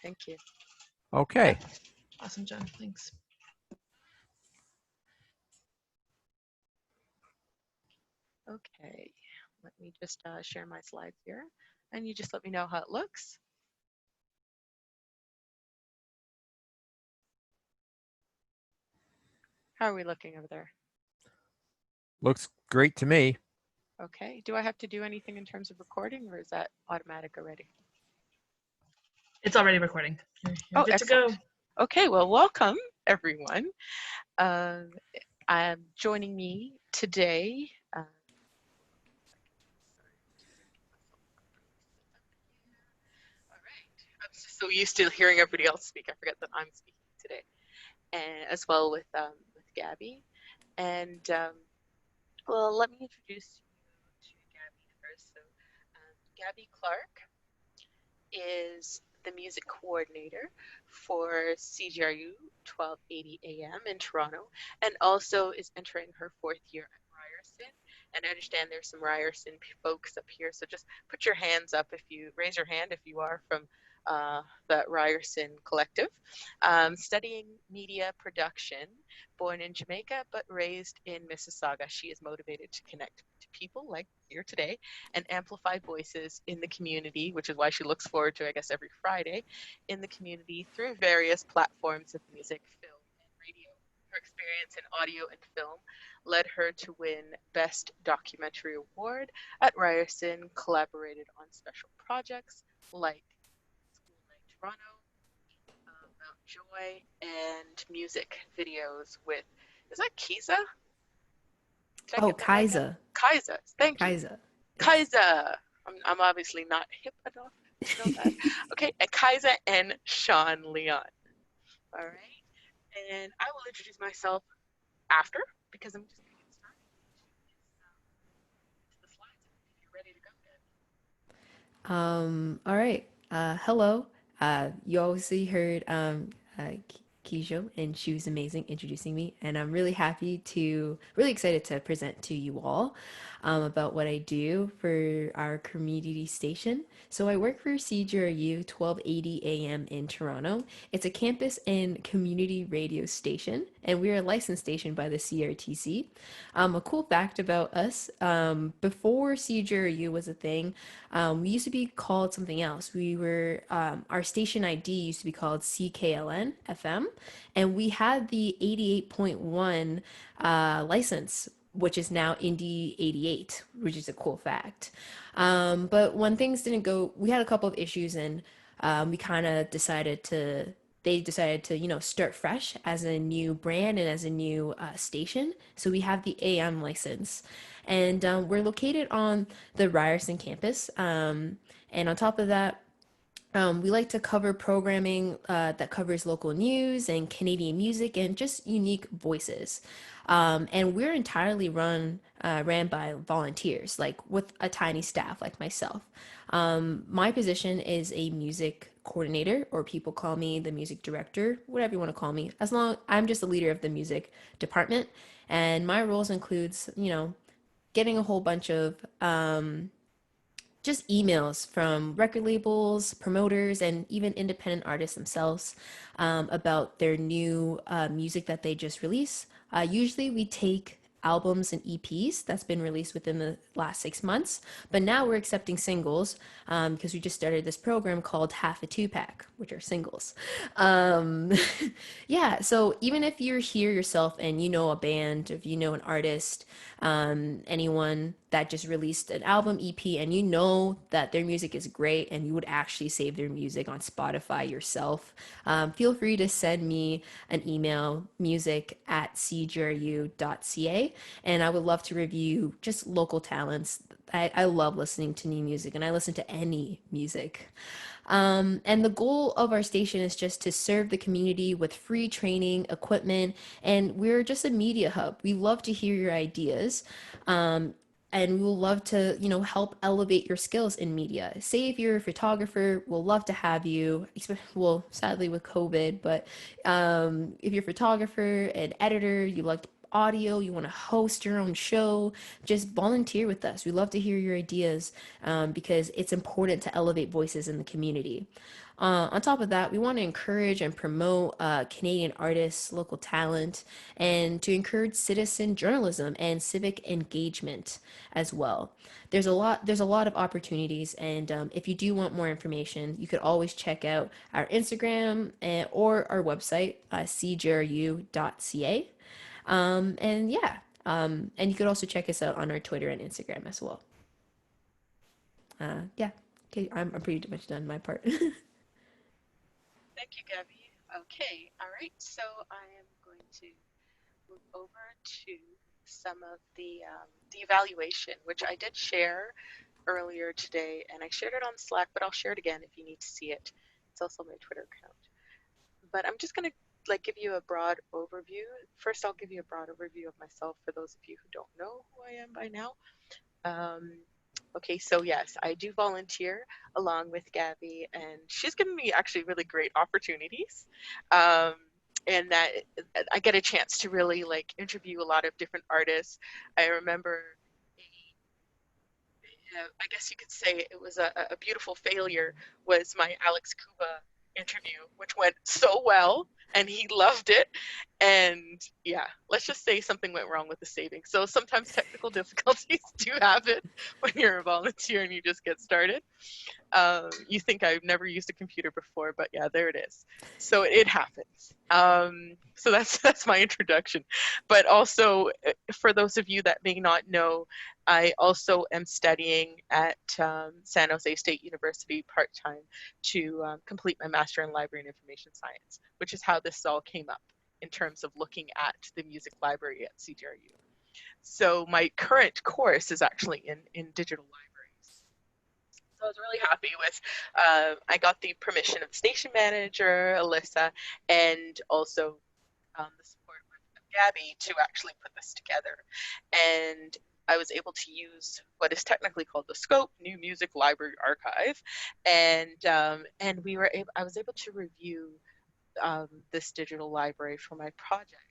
Thank you. Okay. Awesome, John. Thanks. Okay, let me just share my slides here, and you just let me know how it looks. How are we looking over there? Looks great to me. Okay, do I have to do anything in terms of recording, or is that automatic already? It's already recording. You're good excellent. to go. Okay, well, welcome everyone. Joining me today. All right, I'm just so used to hearing everybody else speak. I forget that I'm speaking today, and as well with Gabbie. And well, let me introduce you to Gabbie first. So, Gabbie Clarke is the music coordinator for CJRU 1280 AM in Toronto, and also is entering her 4th year at Ryerson. And I understand there's some Ryerson folks up here, so just put your hands up raise your hand if you are from the Ryerson collective. Studying media production, born in Jamaica but raised in Mississauga, she is motivated to connect to people like here today and amplify voices in the community, which is why she looks forward to, I guess, every Friday in the community through various platforms of music, film, and radio. Her experience in audio and film led her to win Best Documentary Award at Ryerson, collaborated on special projects like School Night Toronto, Mount Joy, and music videos with, is that Kiza? Kaiza. Kaiza, thank you. Kaiza. Kaiza. I'm obviously not hip enough to know that. Okay, and Kaiza and Sean Leon. All right, and I will introduce myself after because I'm just going to get started into the slides if you're ready to go, Gabbie. All right. Hello. You obviously heard Kejo, and she was amazing introducing me, and I'm really excited to present to you all about what I do for our community station. So I work for CJRU 1280 AM in Toronto. It's a campus and community radio station, and we're a licensed station by the CRTC. A cool fact about us, before CJRU was a thing, we used to be called something else. Our station ID used to be called CKLN FM, and we had the 88.1 license, which is now Indy 88, which is a cool fact. But when things didn't go, we had a couple of issues, and we kind of decided to start fresh as a new brand and as a new station. So we have the AM license, and we're located on the Ryerson campus. And on top of that, we like to cover programming that covers local news and Canadian music and just unique voices. And we're entirely ran by volunteers, like with a tiny staff like myself. My position is a music coordinator, or people call me the music director, whatever you want to call me. As long I'm just the leader of the music department, and my roles includes, getting a whole bunch of just emails from record labels, promoters, and even independent artists themselves about their new music that they just released. Usually we take albums and EPs that's been released within the last 6 months, but now we're accepting singles because we just started this program called Half a Two Pack, which are singles. Yeah, so even if you're here yourself and you know a band, if you know an artist, anyone that just released an album, EP, and you know that their music is great and you would actually save their music on Spotify yourself, feel free to send me an email, music@cjru.ca, and I would love to review just local talents. I love listening to new music, and I listen to any music. And the goal of our station is just to serve the community with free training, equipment, and we're just a media hub. We love to hear your ideas. And we will love to, help elevate your skills in media. Say if you're a photographer, we'll love to have you, well, sadly with COVID, but if you're a photographer, an editor, you like audio, you want to host your own show, just volunteer with us. We love to hear your ideas because it's important to elevate voices in the community. On top of that, we want to encourage and promote Canadian artists, local talent, and to encourage citizen journalism and civic engagement as well. There's a lot of opportunities, and if you do want more information, you could always check out our Instagram or our website, cjru.ca. And yeah, and you could also check us out on our Twitter and Instagram as well. Yeah, okay, I'm pretty much done my part. Thank you, Gabby. Okay, all right. So I am going to move over to some of the evaluation, which I did share earlier today, and I shared it on Slack, but I'll share it again if you need to see it. It's also my Twitter account. But I'm just going to give you a broad overview. First, I'll give you a broad overview of myself for those of you who don't know who I am by now. Okay, so yes, I do volunteer along with Gabby, and she's given me actually really great opportunities. And that I get a chance to really interview a lot of different artists. I remember I guess you could say it was a beautiful failure was my Alex Kuba interview, which went so well and he loved it. And yeah, let's just say something went wrong with the savings. So sometimes technical difficulties do happen when you're a volunteer and you just get started. You think I've never used a computer before, but yeah, there it is. So it happens. So that's my introduction. But also, for those of you that may not know, I also am studying at San Jose State University part-time to complete my Master in Library and Information Science, which is how this all came up in terms of looking at the music library at CJRU. So my current course is actually in digital libraries. So I was really happy with, I got the permission of the station manager, Alyssa, and also the support of Gabby to actually put this together. And I was able to use what is technically called the Scope New Music Library Archive, and I was able to review this digital library for my project.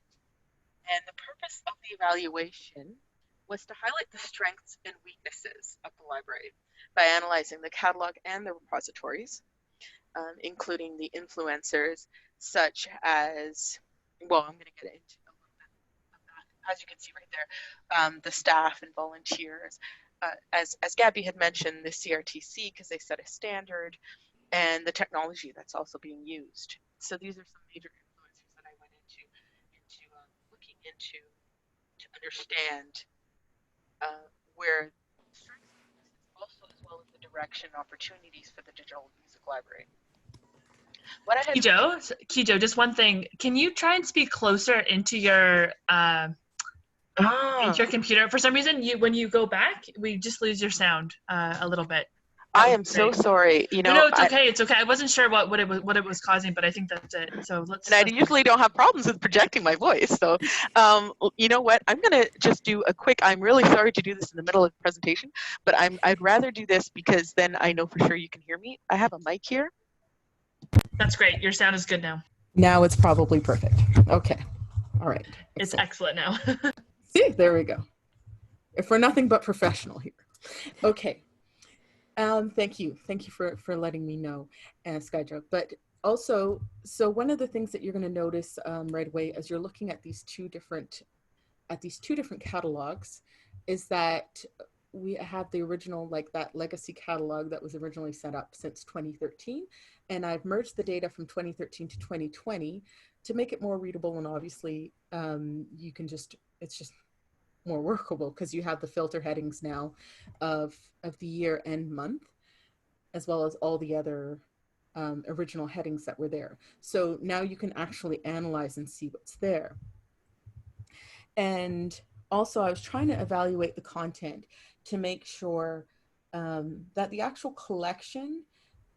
And the purpose of the evaluation was to highlight the strengths and weaknesses of the library by analyzing the catalog and the repositories, including the influencers such as, well, I'm going to get into a little bit of that. As you can see right there, the staff and volunteers, as Gabby had mentioned, the CRTC, because they set a standard, and the technology that's also being used. So these are some major influencers that I went into looking into to understand where strengths and weaknesses, also as well as the direction opportunities for the digital music library. What I had Kejo, just one thing. Can you try and speak closer into your computer? For some reason, when you go back, we just lose your sound a little bit. I am so sorry. No, it's okay. It's okay. I wasn't sure what it was causing, but I think that's it. So And I usually don't have problems with projecting my voice. So, you know what? I'm gonna just do a quick. I'm really sorry to do this in the middle of the presentation, but I'd rather do this because then I know for sure you can hear me. I have a mic here. That's great. Your sound is good now. Now it's probably perfect. Okay. All right. It's excellent now. See, there we go. If we're nothing but professional here. Okay. Thank you for letting me know, Skyjoke. But also, so one of the things that you're going to notice right away as you're looking at these two different catalogs is that we have the original, that legacy catalog that was originally set up since 2013, and I've merged the data from 2013 to 2020 to make it more readable, and obviously you can it's just more workable because you have the filter headings now of the year and month, as well as all the other original headings that were there. So now you can actually analyze and see what's there. And also I was trying to evaluate the content to make sure that the actual collection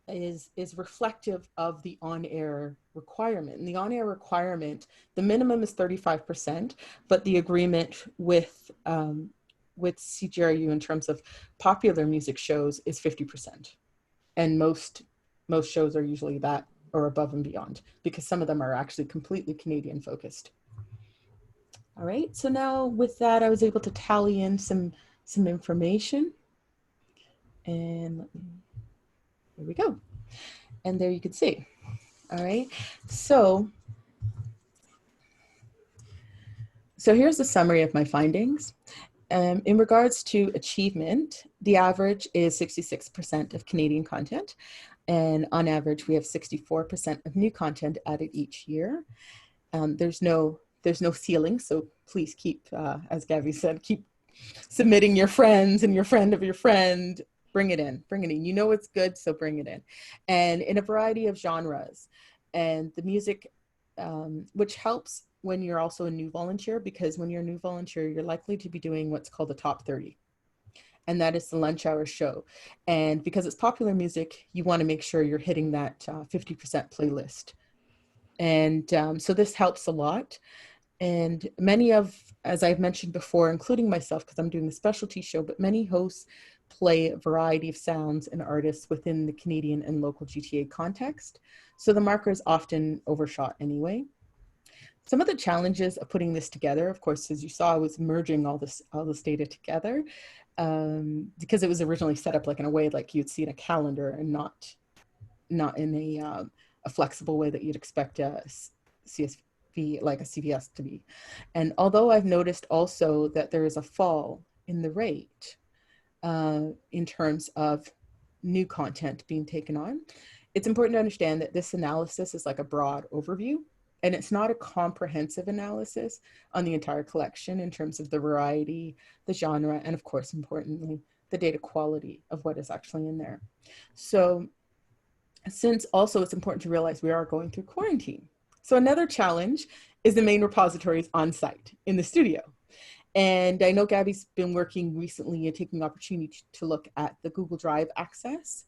is reflective of the on-air requirement. And the on-air requirement, the minimum is 35%, but the agreement with CJRU in terms of popular music shows is 50%. And most shows are usually that or above and beyond, because some of them are actually completely Canadian focused. All right, so now with that, I was able to tally in some information. And there we go. And there you can see. All right, so here's a summary of my findings. In regards to achievement, the average is 66% of Canadian content. And on average, we have 64% of new content added each year. There's no ceiling, so please keep, as Gabbie said, keep submitting your friends and your friend of your friend. Bring it in. You know it's good, so bring it in. And in a variety of genres. And the music, which helps when you're also a new volunteer, because when you're a new volunteer, you're likely to be doing what's called the top 30. And that is the lunch hour show. And because it's popular music, you want to make sure you're hitting that 50% playlist. And so this helps a lot. And many of, as I've mentioned before, including myself, because I'm doing a specialty show, but many hosts play a variety of sounds and artists within the Canadian and local GTA context. So the marker is often overshot anyway. Some of the challenges of putting this together, of course, as you saw, I was merging all this data together because it was originally set up like in a way like you'd see in a calendar and not in a flexible way that you'd expect a CSV, like a CVS to be. And although I've noticed also that there is a fall in the rate in terms of new content being taken on, it's important to understand that this analysis is like a broad overview. And it's not a comprehensive analysis on the entire collection in terms of the variety, the genre, and of course, importantly, the data quality of what is actually in there. So since also it's important to realize we are going through quarantine. So another challenge is the main repositories on site in the studio. And I know Gabbie's been working recently and taking opportunity to look at the Google Drive access.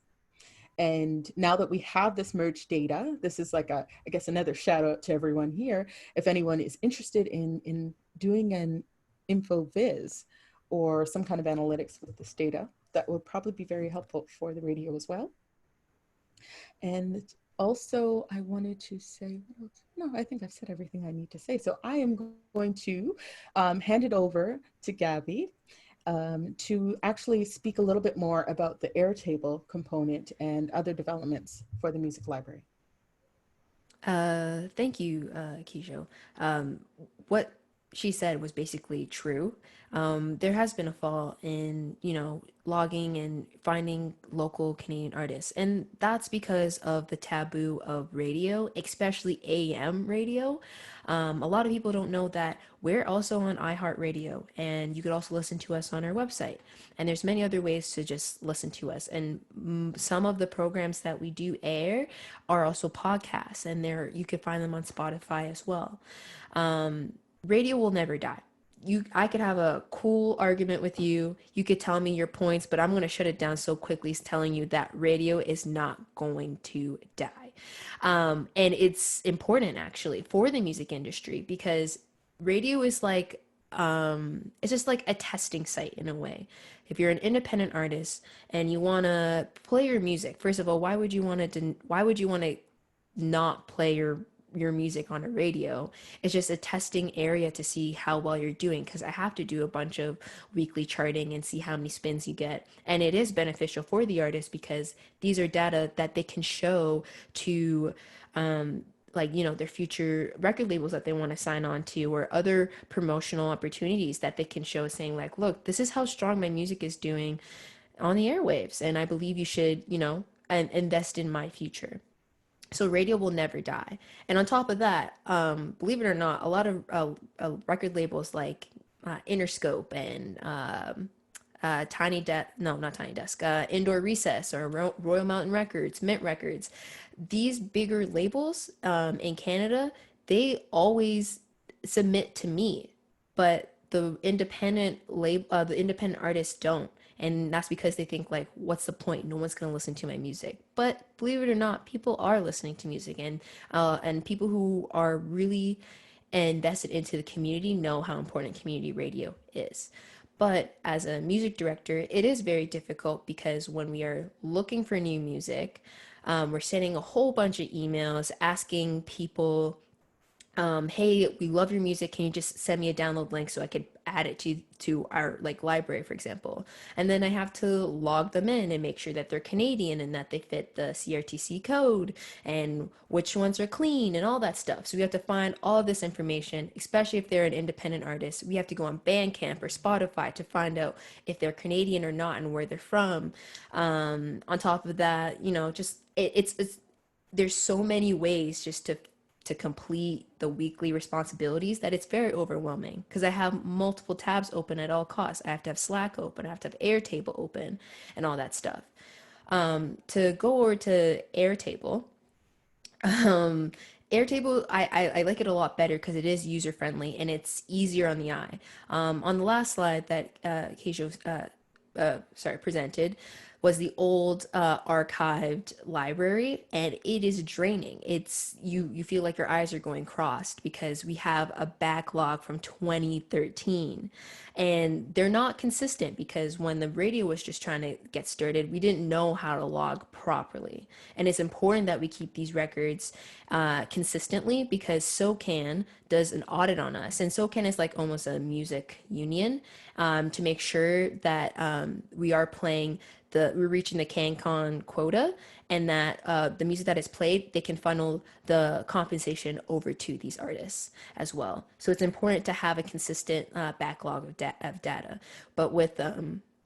And now that we have this merged data, this is like I guess another shout out to everyone here. If anyone is interested in doing an info viz or some kind of analytics with this data, that would probably be very helpful for the radio as well. And also I wanted to say, no, I think I've said everything I need to say. So I am going to hand it over to Gabbie to actually speak a little bit more about the Airtable component and other developments for the music library. Thank you, Kejo. What she said was basically true. There has been a fall in, logging and finding local Canadian artists. And that's because of the taboo of radio, especially AM radio. A lot of people don't know that we're also on iHeartRadio, and you could also listen to us on our website. And there's many other ways to just listen to us. And some of the programs that we do air are also podcasts, and you can find them on Spotify as well. Radio will never die. I could have a cool argument with you. You could tell me your points, but I'm going to shut it down so quickly, telling you that radio is not going to die. And it's important actually for the music industry, because radio is like, it's just like a testing site in a way. If you're an independent artist and you want to play your music, first of all, why would you want to not play your music on a radio? It's just a testing area to see how well you're doing, because I have to do a bunch of weekly charting and see how many spins you get. And it is beneficial for the artist because these are data that they can show to their future record labels that they want to sign on to, or other promotional opportunities that they can show, saying like, look, this is how strong my music is doing on the airwaves, and I believe you should invest in my future. So radio will never die. And on top of that, believe it or not, a lot of record labels like Interscope and Indoor Recess, or Royal Mountain Records, Mint Records, these bigger labels in Canada, they always submit to me, but the independent artists don't. And that's because they think like, what's the point? No one's going to listen to my music. But believe it or not, people are listening to music, and people who are really invested into the community know how important community radio is. But as a music director, it is very difficult, because when we are looking for new music, we're sending a whole bunch of emails asking people hey, we love your music. Can you just send me a download link so I could add it to our like library, for example? And then I have to log them in and make sure that they're Canadian and that they fit the CRTC code and which ones are clean and all that stuff. So we have to find all of this information, especially if they're an independent artist. We have to go on Bandcamp or Spotify to find out if they're Canadian or not and where they're from. On top of that, just it's there's so many ways just to complete the weekly responsibilities that it's very overwhelming because I have multiple tabs open at all costs. I have to have Slack open, I have to have Airtable open, and all that stuff. To go over to Airtable, Airtable, I like it a lot better because it is user friendly and it's easier on the eye. On the last slide that Kejo presented was the old archived library, and it is draining. It's you feel like your eyes are going crossed because we have a backlog from 2013, and they're not consistent because when the radio was just trying to get started, we didn't know how to log properly. And it's important that we keep these records consistently because SOCAN does an audit on us, and SOCAN is like almost a music union to make sure that we're reaching the CanCon quota, and that the music that is played, they can funnel the compensation over to these artists as well. So it's important to have a consistent backlog of data. But with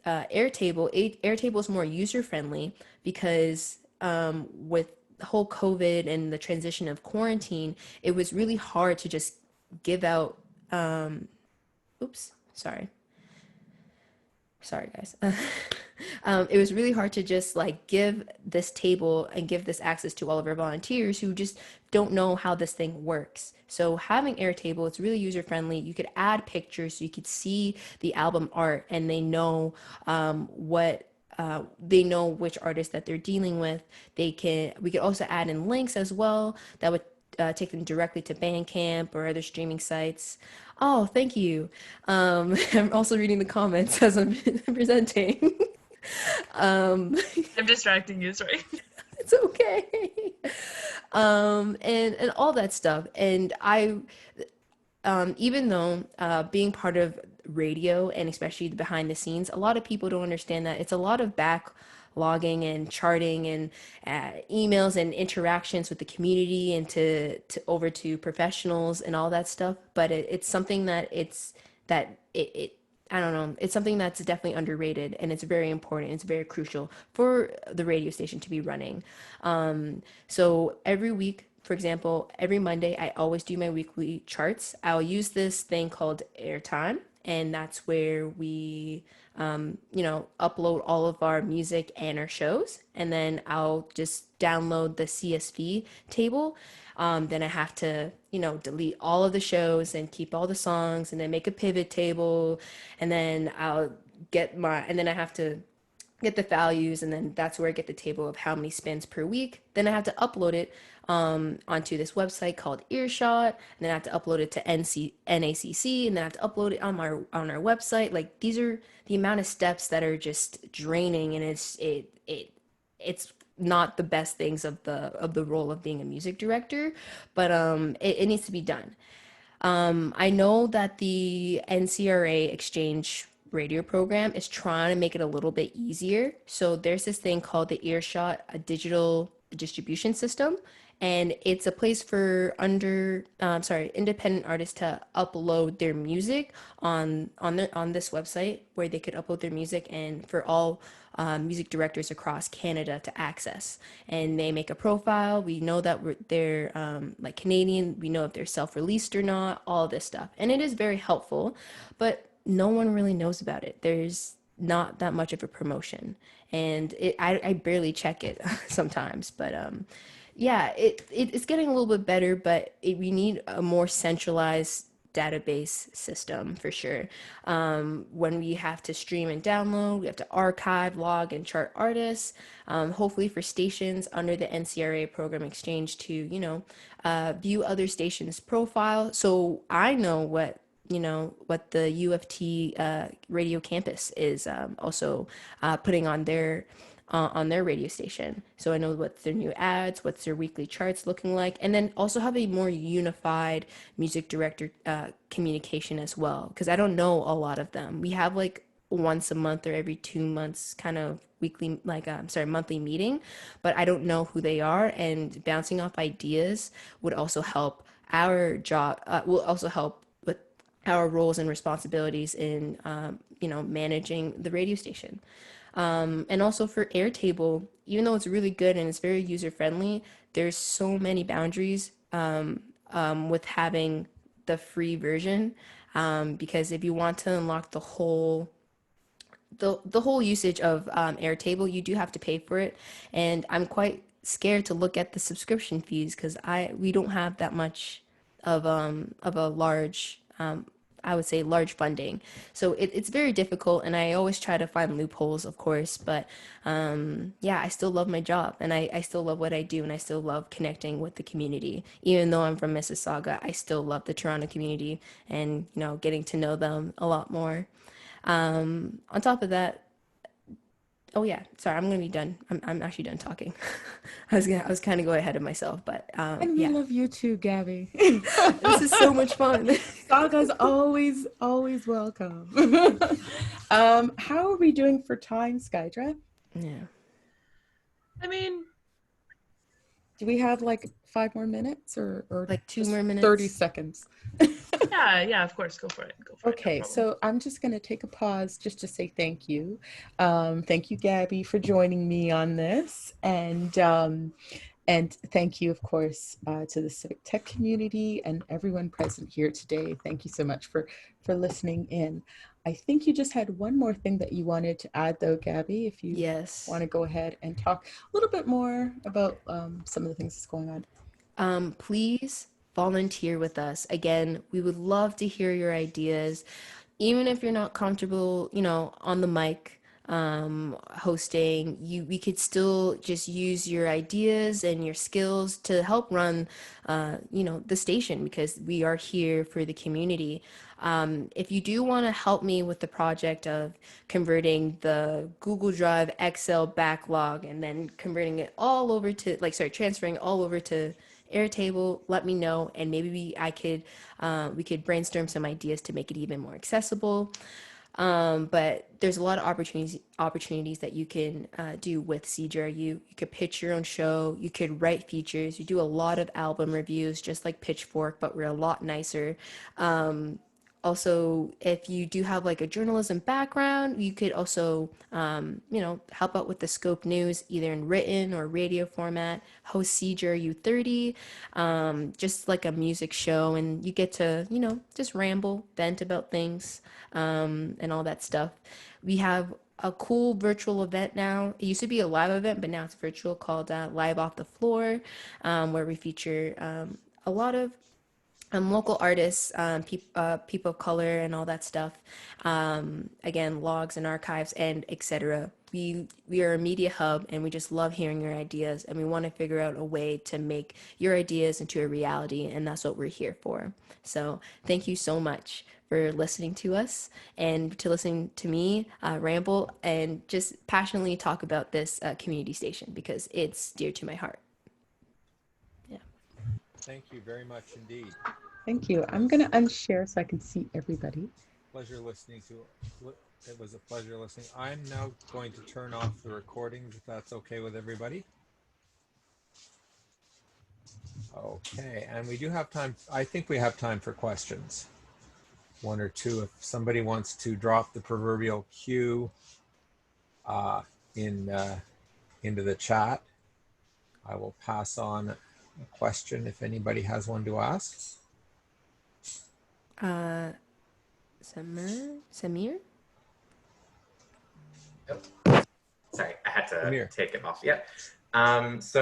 Airtable is more user friendly because with the whole COVID and the transition of quarantine, it was really hard to just give out. Oops, sorry guys. It was really hard to just like give this table and give this access to all of our volunteers who just don't know how this thing works. So having Airtable, it's really user friendly. You could add pictures so you could see the album art, and they know they know which artist that they're dealing with. We could also add in links as well that would take them directly to Bandcamp or other streaming sites. Oh, thank you. I'm also reading the comments as I'm presenting. I'm distracting you, sorry. It's okay. And all that stuff. And even though being part of radio and especially the behind the scenes, a lot of people don't understand that it's a lot of backlogging and charting and emails and interactions with the community and to over to professionals and all that stuff. But it's something that I don't know. It's something that's definitely underrated, and it's very important. It's very crucial for the radio station to be running. So every week, for example, every Monday, I always do my weekly charts. I'll use this thing called Airtime, and that's where we, upload all of our music and our shows. And then I'll just download the CSV table. Then I have to, delete all of the shows and keep all the songs and then make a pivot table. And then I have to get the values, and then that's where I get the table of how many spins per week. Then I have to upload it onto this website called Earshot, and then I have to upload it to NACC, and then I have to upload it on our website. Like, these are the amount of steps that are just draining, and it's not the best things of the role of being a music director, but it needs to be done. I know that the NCRA exchange radio program is trying to make it a little bit easier. So there's this thing called the Earshot, a digital distribution system, and it's a place for independent artists to upload their music on this website where they could upload their music, and for all music directors across Canada to access. And they make a profile. We know that they're like Canadian. We know if they're self-released or not, all this stuff. And it is very helpful, but no one really knows about it. There's not that much of a promotion, and I barely check it sometimes, but yeah, it's getting a little bit better, but we need a more centralized database system for sure. When we have to stream and download, we have to archive, log, and chart artists, hopefully for stations under the NCRA program exchange to view other stations' profile, so I know what the UFT radio campus is also putting on their on their radio station. So I know what's their new ads, what's their weekly charts looking like, and then also have a more unified music director communication as well, because I don't know a lot of them. We have like once a month or every 2 months kind of weekly, like monthly meeting, but I don't know who they are, and bouncing off ideas would also help our job, will also help with our roles and responsibilities in managing the radio station. And also for Airtable, even though it's really good and it's very user friendly, there's so many boundaries with having the free version, because if you want to unlock the whole usage of Airtable, you do have to pay for it, and I'm quite scared to look at the subscription fees because we don't have that much of a large I would say large funding, so it's very difficult, and I always try to find loopholes, of course, but yeah, I still love my job, and I still love what I do, and I still love connecting with the community. Even though I'm from Mississauga, I still love the Toronto community, and getting to know them a lot more. On top of that, oh yeah, sorry, I'm gonna be done. I'm actually done talking. I was kind of going ahead of myself, but And we yeah, love you too, Gabbie. this is so much fun. Saga's always, always welcome. How are we doing for time, Skydra? Yeah. I mean, Do we have like 5 more minutes or Like 2 just more minutes? 30 seconds? yeah, of course, go for it. Go for it. Okay, No problem. so I'm just going to take a pause just to say thank you. Thank you, Gabbie, for joining me on this. And thank you, of course, to the Civic Tech community and everyone present here today. Thank you so much for listening in. I think you just had one more thing that you wanted to add, though, Gabbie, if you Yes. want to go ahead and talk a little bit more about some of the things that's going on. Please volunteer with us. Again, we would love to hear your ideas, even if you're not comfortable, on the mic hosting. We could still just use your ideas and your skills to help run the station, because we are here for the community. If you do want to help me with the project of converting the Google Drive Excel backlog and then converting it all over to transferring all over to Airtable, let me know, and maybe we could brainstorm some ideas to make it even more accessible. But there's a lot of opportunities that you can do with CJRU. You could pitch your own show. You could write features. You do a lot of album reviews, just like Pitchfork, but we're a lot nicer. Also, if you do have like a journalism background, you could also, help out with the Scope News, either in written or radio format, host CJRU 30, just like a music show, and you get to, just ramble, vent about things, and all that stuff. We have a cool virtual event now. It used to be a live event, but now it's virtual, called Live Off the Floor, where we feature a lot of local artists, people of color, and all that stuff. Again, logs and archives and etc. We are a media hub, and we just love hearing your ideas, and we want to figure out a way to make your ideas into a reality, and that's what we're here for. So thank you so much for listening to us and to listening to me ramble and just passionately talk about this community station, because it's dear to my heart. Thank you very much indeed. Thank you. I'm going to unshare so I can see everybody. Pleasure listening to it. Was a pleasure listening. I'm now going to turn off the recordings, if that's okay with everybody. Okay, and we do have time. I think we have time for questions. One or two. If somebody wants to drop the proverbial Q into the chat, I will pass on a question if anybody has one to ask. Samir? Oh, sorry, I had to Samir. take it off. Yep. So